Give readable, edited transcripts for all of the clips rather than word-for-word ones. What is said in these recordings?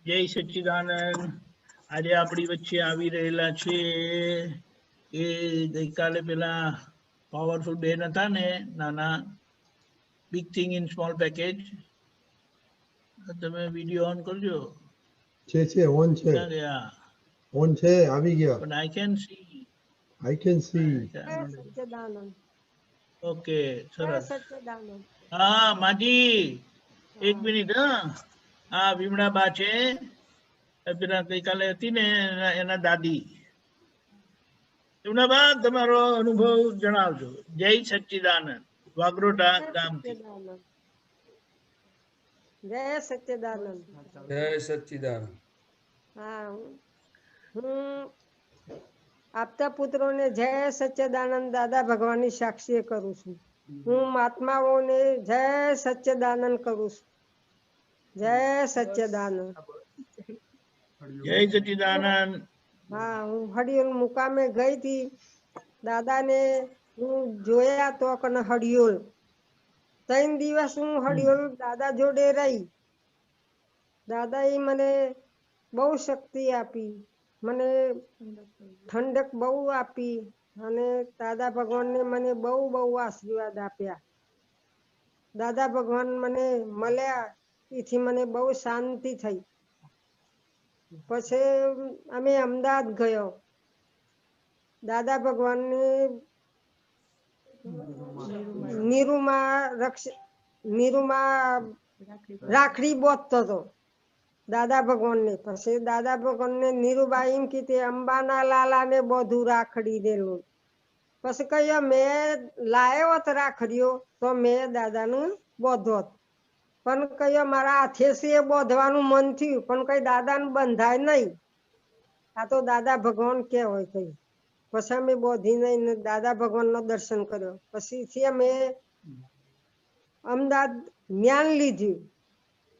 જય સચ્ચિદાનંદ। આજે આપણી વચ્ચે આવી રહેલા છે એ ગઈકાલે પેલા પાવરફુલ બેન હતા ને નાના, big thing in small package. તમે વિડીયો ઓન કરજો। છે ઓન છે, ક્યાં ગયા? ઓન છે, આવી ગયા। પણ I can see, I can see. Sachchidanand. Okay, સરસ। સચ્ચિદાનંદ। હા માજી, એક મિનિટ। હા વિમળા બા છે, પેલા ગઈકાલે હતી ને એના દાદી। વિમળા બા, તમારો અનુભવ જણાવજો। જય સચ્ચિદાનંદ, વાગરોટા ગામથી। જય સચ્ચિદાનંદ। જય સચ્ચિદાનંદ। હા, હું આપતા પુત્રોને જય સચ્ચિદાનંદ દાદા ભગવાનની સાક્ષી કરું છું। હું મહાત્માઓને જય સચ્ચિદાનંદ કરું છું। જય સચ્ચિદાનંદ। જય સચ્ચિદાનંદ। હા, હું હડિયોલ મુકામે ગઈ હતી। દાદાને હું જોયા તો કને હડિયોલ 3 દિવસ હું હડિયોલ દાદા જોડે રહી। દાદા એ મને બહુ શક્તિ આપી, મને ઠંડક બહુ આપી, અને દાદા ભગવાનને મને બહુ બહુ આશીર્વાદ આપ્યા। દાદા ભગવાન મને મળ્યા, એથી મને બહુ શાંતિ થઈ। પછી અમે અમદાવાદ ગયો। દાદા ભગવાનને નીરુમાં રાખડી બોધતો હતો દાદા ભગવાનને। પછી દાદા ભગવાનને નીરુબા એમ કીધે અંબાના લાલા ને બધું રાખડી દેલું। પછી કહ્યું મેં લાયો હોત રાખડીઓ તો મેં દાદાનું બોધોત, પણ કહ્યું મારા હાથેથી બોધવાનું મન થયું, પણ કઈ દાદાનું બંધાય નહીં। આ તો દાદા ભગવાન કે હોય કઈ। પછી અમે બોધી નહીં, દાદા ભગવાન નો દર્શન કર્યો। પછી અમે અમદાવાદ જ્ઞાન લીધું।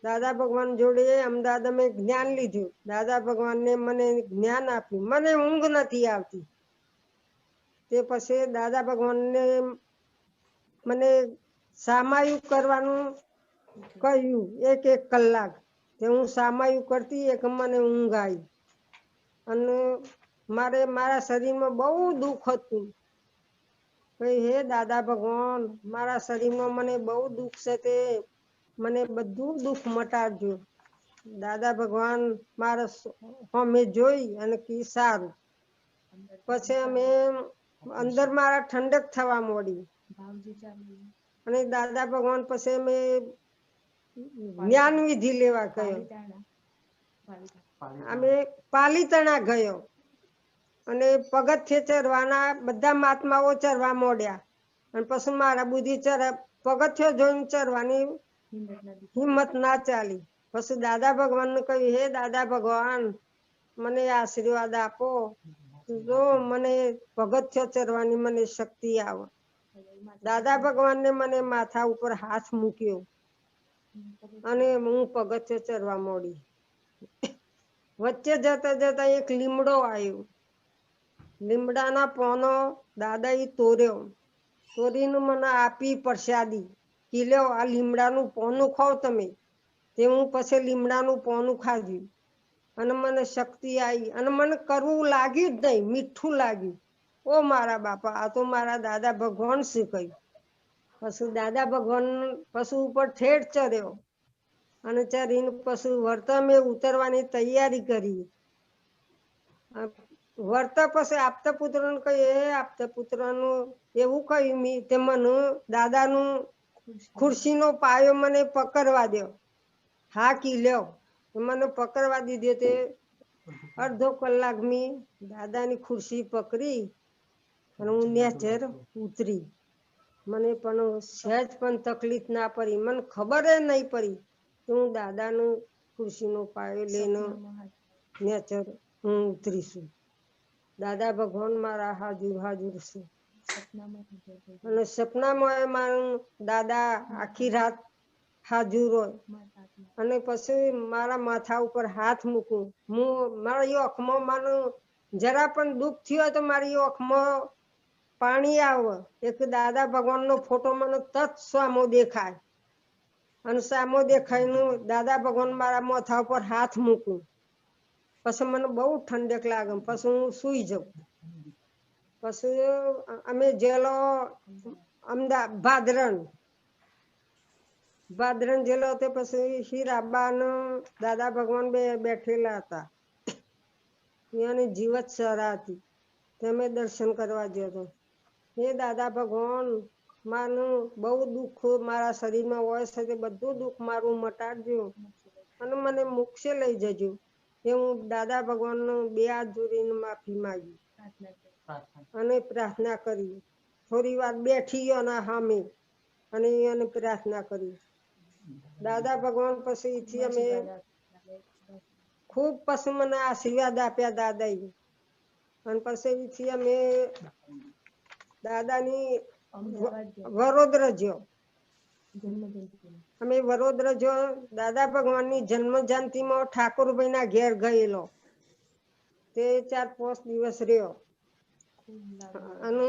દાદા ભગવાન જોડે અમદાવાદ અમે જ્ઞાન લીધું। દાદા ભગવાનને મને જ્ઞાન આપ્યું, મને ઊંઘ નથી આવતી। તે પછી દાદા ભગવાનને મને સામાયિક કરવાનું કહ્યું, 1 કલાક। તે હું સામાયિક કરતી, એક મને ઊંઘ આવી। અને મારા શરીરમાં બહુ દુઃખ હતું। હે દાદા ભગવાન, મારા શરીરમાં મને બહુ દુઃખ છે, તે મને બધું દુઃખ મટાડજો। દાદા ભગવાન મારા સામે જોઈ અને કી સારું। પછી અમે અંદર મારા ઠંડક થવા માંડી, અને દાદા ભગવાન પછી અમે જ્ઞાન વિધિ લેવા ગયો। અમે પાલીતાણા ગયો, અને પગથિયે ચડવાના બધા મહાત્માઓ ચડવા માંડ્યા, અને પછી મારા બુદ્ધિ પગથિયો જોઈને ચડવાની હિંમત ના ચાલી। પછી દાદા ભગવાન ને કહ્યું, હે દાદા ભગવાન, મને આશીર્વાદ આપો, જો મને પગથિયો ચડવાની મને શક્તિ આવે। દાદા ભગવાનને મને માથા ઉપર હાથ મૂક્યો, અને હું પગથિયે ચડવા માંડી। વચ્ચે જતા જતા એક લીમડો આવ્યો। લીમડાના પોનો દાદા એ તોડીને મને આપી પ્રસાદી, કે લ્યો આ લીમડાનું પોનું ખાઓ તમે। તે હું પછી લીમડાનું પોનું ખાધું, અને મને શક્તિ આવી, અને મને કરવું લાગ્યું જ નહીં, મીઠું લાગ્યું। ઓ મારા બાપા, આ તો મારા દાદા ભગવાન શીખ્યું। પછી દાદા ભગવાન પશુ ઉપર ઠેઠ ચડ્યો, અને ચડીને પછી વર્તા મેં ઉતરવાની તૈયારી કરી। વર્તા પછી આપતા પુત્રોને કહ્યું, આપતા પુત્રનું એવું કહ્યું તે મને દાદાનું ખુરશીનો પાયો મને પકડવા દો। હા કી લ્યો, મને પકડવા દીધો। તે અડધો કલાક મેં દાદાની ખુરશી પકડી, અને હું નેચર ઉતરી। મને પણ સહેજ પણ તકલીફ ના પડી, મને ખબર નહીં પડી કે હું દાદાનું ખુરશીનો પાયો લઈને નેચર હું ઉતરીશું। દાદા ભગવાન મારા હાજર હાજર છે, અને સપનામાં મારું દાદા આખી રાત હાજર હોય, અને પછી મારા માથા ઉપર હાથ મૂકું। મારી આંખમાં મને જરા પણ દુઃખ થયું તો મારી આંખમાં પાણી આવે। એક દાદા ભગવાનનો ફોટો મને તત્ સામો દેખાય, અને સામો દેખાયનું દાદા ભગવાન મારા માથા ઉપર હાથ મૂકું, પછી મને બહુ ઠંડક લાગે, પછી હું સુઈ જાઉં. પછી અમે જેલો ભાદરણ જેલો તે પછી હીરાબા ને દાદા ભગવાન બે બેઠેલા હતા. ત્યાંની જીવત સરા હતી, તમે દર્શન કરવા ગયો હતો. હે દાદા ભગવાન, મારું બહુ દુઃખ મારા શરીરમાં હોય છે, તે બધું દુઃખ મારું મટાડજો અને મને મોક્ષે લઈ જજો. એ હું દાદા ભગવાનનો બે હાથ જોડીને માફી માંગી અને પ્રાર્થના કરી. થોડી વાર બેઠી એના સામે અને એને પ્રાર્થના કરી. દાદા ભગવાન પછી અમે ખૂબ પછી મને આશીર્વાદ આપ્યા દાદાએ. અને પછી અમે દાદાની વડોદરા જ્યો. અમે વડોદરા જો દાદા ભગવાનની જન્મ જયંતિમાં ઠાકોરભાઈના ઘેર ગયેલો, તે 4-5 દિવસ રહ્યો. અને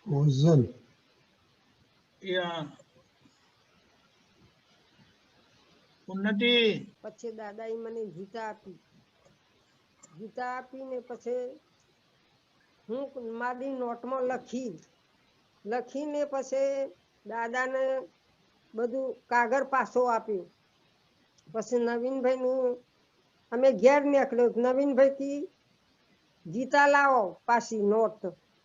Frozen. યા ઉન્નતિ પછી દાદાએ મને ગીતા આપી. ગીતા આપીને પછી હું મારી નોટમાં લખીને પછી દાદાને બધું કાગળ પાછો આપ્યું. પછી નવીનભાઈનું અમે ઘેર નીકળ્યો. નવીનભાઈ કી ગીતા લાવો પાછી નોટ,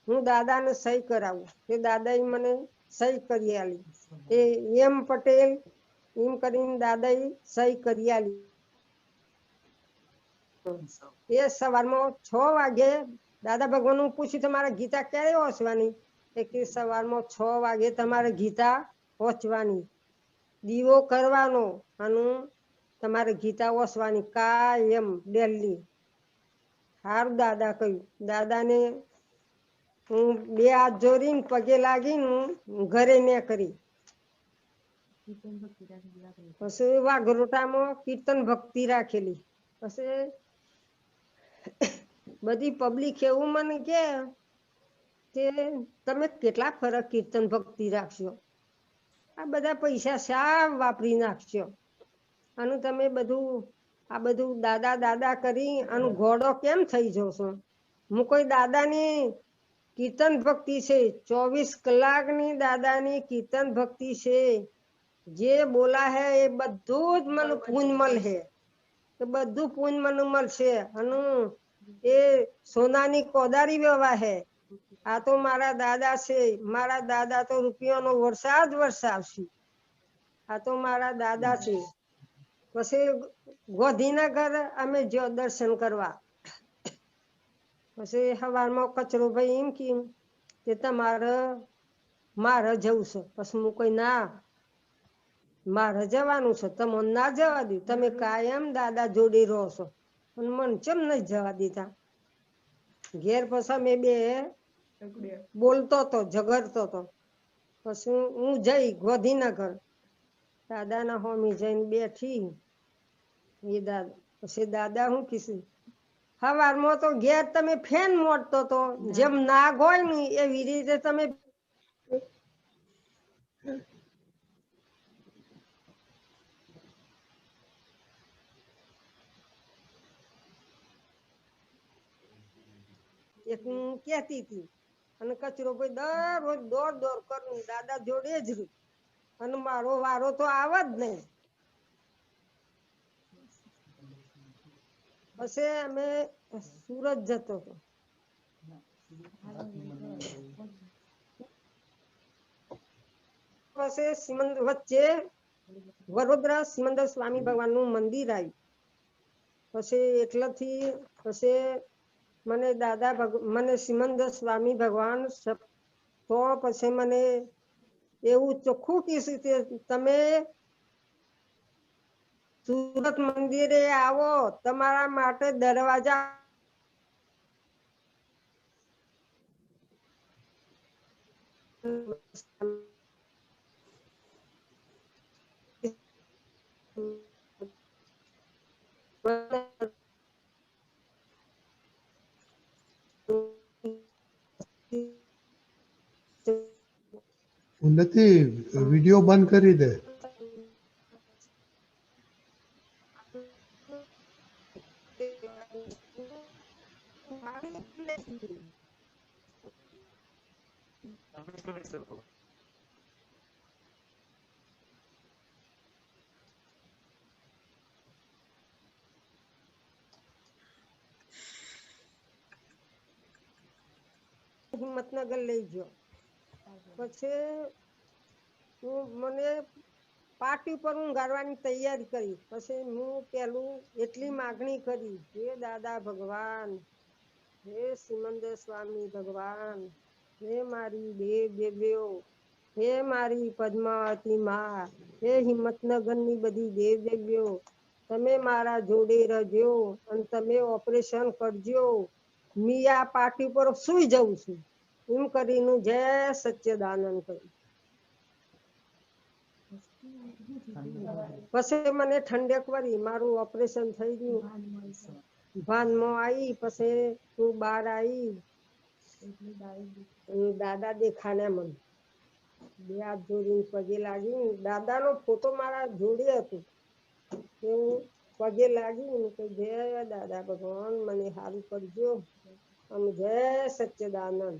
હું દાદાને સહી કરાવું. તે દાદાએ મને સહી કરી આલી. એ એમ પટેલ એમ કરીને દાદાએ સહી કરી આલી. એ સવારમાં 6 વાગે દાદા ભગવાન હું પૂછ્યું તમારે ગીતા ક્યારે વાંચવાની? કે સવારમાં 6 વાગે તમારે ગીતા વાંચવાની, દીવો કરવાનો અને તમારે ગીતા વાંચવાની કાયમ ડેલી. સારું દાદા કહ્યું. દાદાને હું બે હાથ જોડીને પગે લાગીને હું ઘરે નીકળી. પછી વાઘરોટામાં કીર્તન ભક્તિ રાખેલી. પછી બધી પબ્લિક એવું મને કે તમે કેટલા ફરક કીર્તન ભક્તિ રાખશો, આ બધા પૈસા શા વાપરી નાખશો, અને તમે આ બધું દાદા દાદા કરી અને ઘોડો કેમ થઈ જશો? હું કોઈ દાદાની કીર્તન ભક્તિ છે, 24 કલાકની દાદાની કીર્તન ભક્તિ છે. જે બોલા હે એ બધું જ મને પુણ્ય મળે, એ બધું પુણ્ય મને મળશે. અને એ સોનાની કોદારી વ્યવહાર હે. આ તો મારા દાદા છે. મારા દાદા તો રૂપિયાનો વરસાદ વરસાવશે. આ તો મારા દાદા છે. પછી ગોધીનગર અમે જો દર્શન કરવા. પછી સવારમાં કચરો ભાઈ એમ કે મારે જવું છે. પછી હું કોઈ ના, મારે જવાનું છે, તમને ના જવા દે, તમે કાયમ દાદા જોડી રહો છો. અને મને ચેમ નહીં જવા દીધા? ઘેર પછી અમે બે બોલતો હતો, ઝઘડતો હતો. પછી હું જઈ ગોધીનગર દાદાના હોમી જઈને બેઠી. એ દાદા પછી દાદા હું કીધું, સવારમાં તો ઘેર તમે ફેન મોડતો હતો, જેમ નાગ હોય ને એવી રીતે તમે એક હું કહેતી હતી. અને કચરો ભાઈ દરરોજ દોડ કરું દાદા જોડે જ રહું, અને મારો વારો તો આવે જ નહીં. પછી અમે સુરત જતો હતો. પછી સિમંદર વચ્ચે વડોદરા સિમંદર સ્વામી ભગવાનનું મંદિર આવ્યું. પછી એટલાથી પછી મને મને સિમંદર સ્વામી ભગવાન તો પછી મને એવું ચોખ્ખું કીધું કે તમે સુરત મંદિરે આવો, તમારા માટે દરવાજા ઉન્નતિ વિડિયો બંધ કરી દે. હિંમતનગર લઈ ગયો. પછી મને પાર્ટી પર ઊંઘાડવાની તૈયારી કરી. પછી હું પેલું એટલી માગણી કરી, હે દાદા ભગવાન, હે સિમંદર સ્વામી ભગવાન, હે મારી દેવીઓ, હે મારી પદ્માવતી માં, હે હિંમતનગરની બધી દેવીઓ, તમે મારા જોડે રહેજો અને તમે ઓપરેશન કરજો. મિયા પાર્ટી પર સુઈ જઉં છું એમ કરીને જય સચ્ચિદાનંદ કર્યું. પછી મને ઠંડક વળી, મારું ઓપરેશન થઈ ગયું, ભાનમાં આવી. પછી હું બહાર આવી, દાદા દેખાને મને બે હાથ જોડીને પગે લાગી. દાદાનો ફોટો મારા જોડે હતો. હું પગે લાગી કે જય દાદા ભગવાન, મને સારું કરજો અને જય સચ્ચિદાનંદ,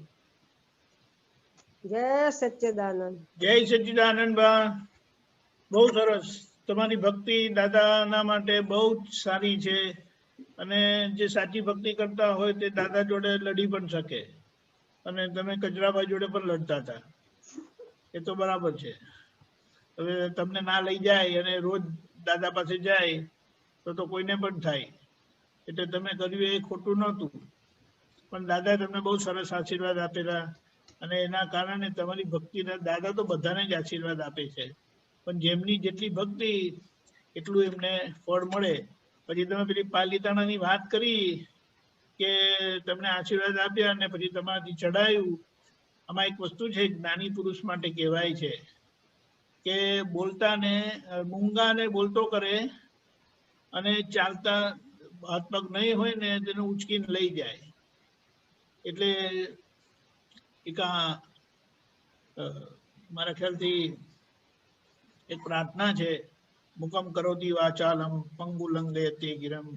જય સચ્ચિદાનંદ. જય સચ્ચિદાનંદ બા. બહુ સરસ. તમારી ભક્તિ દાદાના માટે બહુ જ સારી છે અને જે સાચી ભક્તિ કરતા હોય તે દાદા જોડે લડી પણ શકે. અને તમે કચરાભાઈ જોડે પણ લડતા હતા, એ તો બરાબર છે. હવે તમને ના લઈ જાય અને રોજ દાદા પાસે જાય તો કોઈને પણ થાય. એટલે તમે કર્યું એ ખોટું નહોતું, પણ દાદાએ તમને બહુ સરસ આશીર્વાદ આપેલા અને એના કારણે તમારી ભક્તિના દાદા તો બધાને જ આશીર્વાદ આપે છે, પણ જેમની જેટલી ભક્તિ એટલું એમને ફળ મળે. પછી તમે પેલી પાલિતાણાની વાત કરી કે તમને આશીર્વાદ આપ્યા અને પછી તમારાથી ચડાયું. આમાં એક વસ્તુ છે, જ્ઞાની પુરુષ માટે કહેવાય છે કે બોલતાને મૂંગાને બોલતો કરે અને ચાલતા હાથ પગ નહીં હોય ને તેને ઉચકીને લઈ જાય. એટલે એક મારા ખ્યાલથી એક પ્રાર્થના છે, મુકમ કરોતિ વાચાલમ પંગુલંગે તે ગિરમ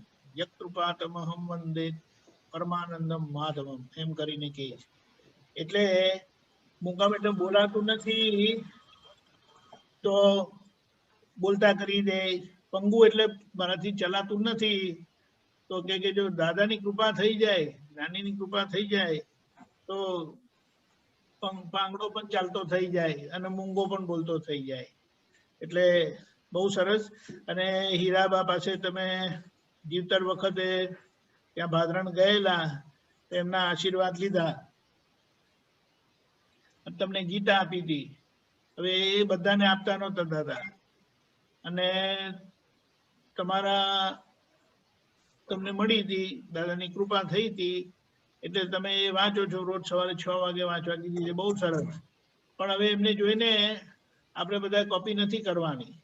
યકૃપાતમહમ વંદે પરમાનંદમ માધવમ, એમ કરીને કહે છે. એટલે મુકામ એટલે બોલાતું નથી તો બોલતા કરી દે. પંગુ એટલે મારાથી ચલાતું નથી તો કે જો દાદાની કૃપા થઈ જાય, નાનીની કૃપા થઈ જાય તો પાંગડો પણ ચાલતો થઈ જાય અને મૂંગો પણ બોલતો થઈ જાય. એટલે બહુ સરસ. અને હીરાબા પાસે તમે જીવતર વખતે ત્યાં ભાદરણ ગયેલા, એમના આશીર્વાદ લીધા, તમને ગીતા આપી હતી. હવે એ બધાને આપતા નહોતા દાદા, અને તમને મળી હતી, દાદાની કૃપા થઈ હતી એટલે તમે એ વાંચો છો. રોજ સવારે 6 વાગે વાંચવા કીધી છે, બહુ સરસ. પણ હવે એમને જોઈને આપણે બધા કોપી નથી કરવાની.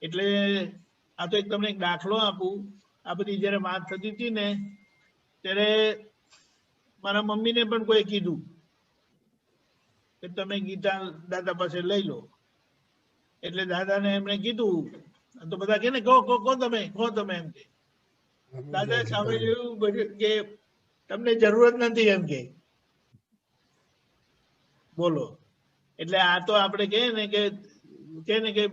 એટલે આ તો તમને એક દાખલો આપું. આ બધી જયારે વાત થતી હતી ને ત્યારે મારા મમ્મીને પણ કોઈ કીધું કે તમે ગીતા દાદા પાસે લઈ લો. એટલે દાદાને એમણે કીધું તો બધા કે ને કહો તમે એમ કે. દાદા સામે જોયું કે તમને જરૂરત નથી એમ કે. બોલો. એટલે આ તો આપણે કહે ને કે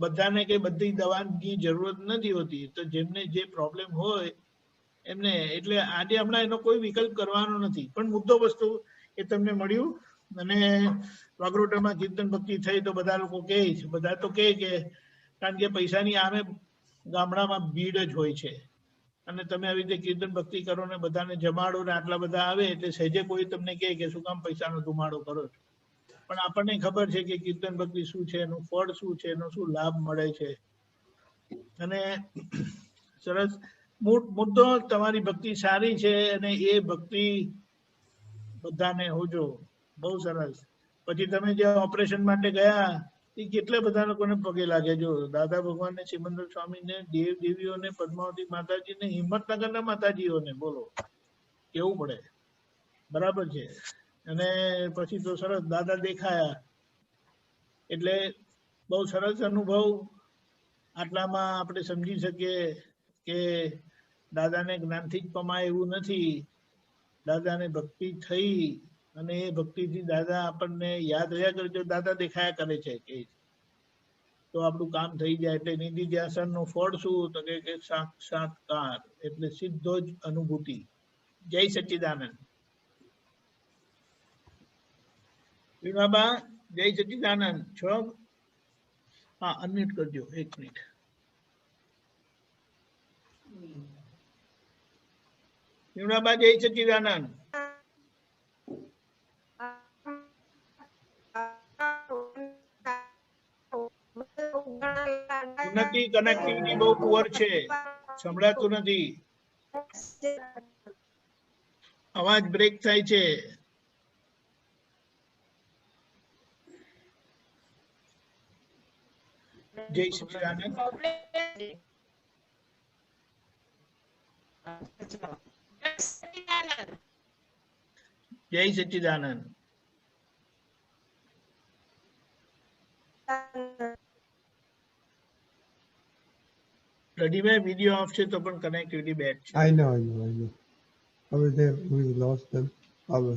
બધાને કે બધી દવાની જરૂરત નથી હોતી. તો જેમને જે પ્રોબ્લેમ હોય એમને, એટલે આજે હમણાં એનો કોઈ વિકલ્પ કરવાનો નથી. પણ મુદ્દો વસ્તુ એ તમને મળ્યું. અને વાગરોટામાં કીર્તન ભક્તિ થઈ તો બધા લોકો કહે છે, બધા તો કહે કે કારણ કે પૈસાની આમે ગામડામાં ભીડ જ હોય છે અને તમે આવી રીતે કીર્તન ભક્તિ કરો ને બધાને જમાડો ને આટલા બધા આવે એટલે સહેજે કોઈ તમને કહે કે શું કામ પૈસાનો ધુમાડો કરો છો. પણ આપણને ખબર છે કે કીર્તન ભક્તિ શું છે, એનું ફળ શું છે, એનો શું લાભ મળે છે. અને સરસ મુદ્દો તમારી ભક્તિ સારી છે અને એ ભક્તિ બધાને હોજો. બહુ સરસ. પછી તમે જે ઓપરેશન માટે ગયા એ કેટલા બધા લોકોને પગે લાગે. જો દાદા ભગવાન ને સિમંદર સ્વામી ને દેવ દેવીઓને પદ્માવતી માતાજી ને હિંમતનગરના માતાજીઓને બોલો કેવું પડે. બરાબર છે. અને પછી તો સરસ દાદા દેખાયા એટલે બહુ સરસ અનુભવ. આટલામાં આપણે સમજી શકીએ કે દાદાને જ્ઞાનથી જ પમાય એવું નથી. દાદાને ભક્તિ થઈ અને એ ભક્તિથી દાદા આપણને યાદ રહ્યા કરે. જો દાદા દેખાયા કરે છે કે તો આપણું કામ થઈ જાય. એટલે નિધિ ધ્યાસનનું ફળ શું તો કે સાક્ષાત્કાર એટલે સીધો જ અનુભૂતિ. જય સચ્ચિદાનંદ. વિભાબા જય સચ્ચિદાનંદ છો? હા, અનમ્યુટ કરજો 1 મિનિટ. વિભાબા જય સચ્ચિદાનંદ. ઉન્નતિ કનેક્ટિવિટી બહુ પુઅર છે, સંભળાતું નથી, અવાજ બ્રેક થાય છે. જય સચ્ચિદાનંદ. જય સચ્ચિદાનંદ. રડીભાઈ વિડીયો ઓફ છે તો પણ કનેક્ટિવિટી બેક છે. I know. હવે we lost them. હવે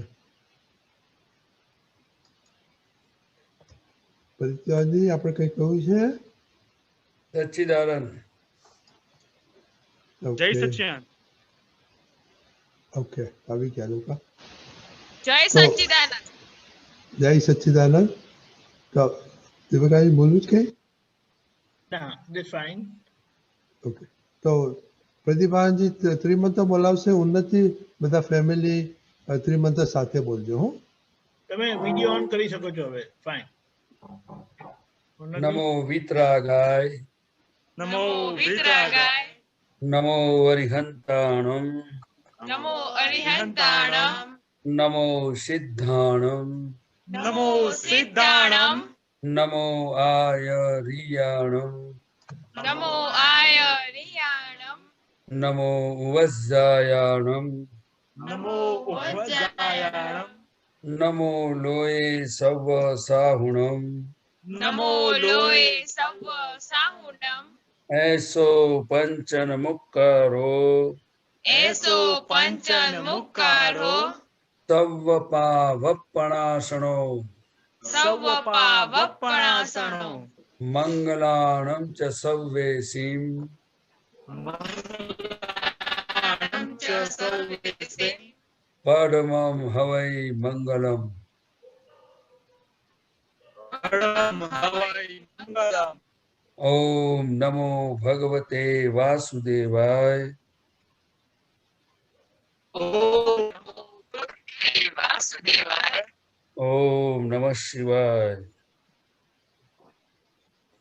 પરિત્યાજી આપણે કઈ કહ્યું છે? સચ્ચિદાનંદ. જય સચ્ચિદાનંદ. ઓકે, આવી ગયા લોકો. જય તો સચ્ચિદાનંદ. જય સચ્ચિદાનંદ. તો દિવ્યકાજી બોલું જ કઈ? ના, ધેટ્સ ફાઇન. ઓકે, તો પ્રદીપાનજી ત્રિમંત્ર બોલાવશે. ઉન્નતિ બધા ફેમિલી ત્રિમંત્ર સાથે બોલજો. હો, તમે વિડીયો ઓન કરી શકો છો હવે. ફાઇન. નમો વિતરાગાય. નમો વિતરાગાય. નમો અરિહંતાણમ. નમો અરિહંતાણમ. નમો સિદ્ધાણમ. નમો સિદ્ધાણમ. નમો આયરિયાણમ. નમો આયરિયાણમ. નમો વજ્જાયાણમ. નમો વજ્જાયાણમ. નમો લોય સવ સાહુણમ. નમો લોય સવ સાહુણમ. એસો પંચન મુક્કારો. એસો પંચન મુક્કારો. સવ પાવપણાસણો. સવ પાવપણાસણો. મંગલાણમ ચ સવ્વેસીમ. મંગલાણં ચ સર્વેસે. પડમમ હવૈ મંગલમ. પરમ હવૈ મંગલમ. ઓમ નમો ભગવતે વાસુદેવાય. ઓમ નમો ભગવતે વાસુદેવાય. ઓમ નમઃ શિવાય.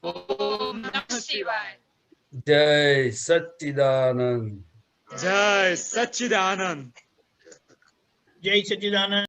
ઓમ નમઃ શિવાય. જય સચ્ચિદાનંદ. જય સચ્ચિદાનંદ. જય સચ્ચિદાનંદ.